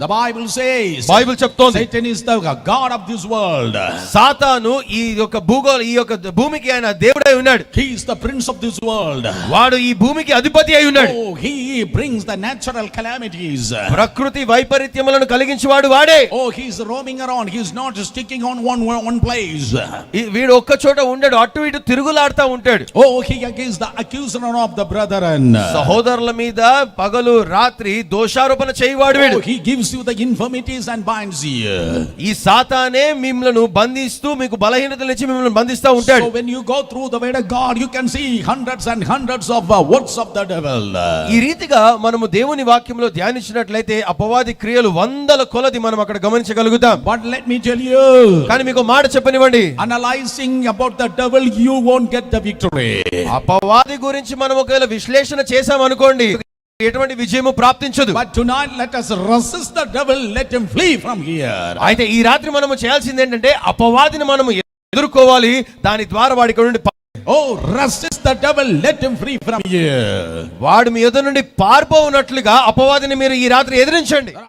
The Bible says, Bible చెప్తోంది, Satan is the god of this world. సాతాను ఈ యొక్క భూమికి ఆయన దేవుడై ఉన్నాడు. He is the prince of this world. వాడు ఈ భూమికి అధిపతి అయి ఉన్నాడు. Oh, he brings the natural calamities. ప్రకృతి వైపరీత్యములను కలిగించేవాడు వాడే. Oh, he is roaming around. He is not sticking on one place. వీడు ఒక్క చోట ఉండడు, అటు ఇటు తిరుగులాడుతూ ఉంటాడు. Oh, he is the accuser of the brethren. సహోదరుల మీద పగలు రాత్రి దోషారోపణ చేయవాడు వీడు. Oh, he gives you the infirmities and binds you. ఈ సాతానే మిమ్మల్ని బంధిస్తూ మీకు బలహీనతలు ఇచ్చి మిమ్మల్ని బంధిస్తూ ఉంటాడు. So when you go through the word of God, you can see hundreds and hundreds of works of the devil. ఈ రీతిగా మనము దేవుని వాక్యంలో ధ్యానించినట్లయితే అపవాది క్రియలు వందల కొలది మనం అక్కడ గమనించగలుగుతాం. But let me tell you, కానీ మీకు మాట చెప్పనివ్వండి, analyzing about the devil, you won't get the victory. అపవాది గురించి మనం ఒకవేళ విశ్లేషణ చేసాం అనుకోండి, ఎటువంటి విజయము ప్రాప్తించదు. But tonight let us resist the devil, let him flee from here. అయితే ఈ రాత్రి మనము చేయాల్సింది ఏంటంటే అపవాదిని మనము ఎదుర్కోవాలి, దాని ద్వారా వాడి నుండి Oh, resist the devil, let him free from here. వాడు మీ ఎదురు నుండి పారిపోవునట్లుగా అపవాదిని మీరు ఈ రాత్రి ఎదిరించండి.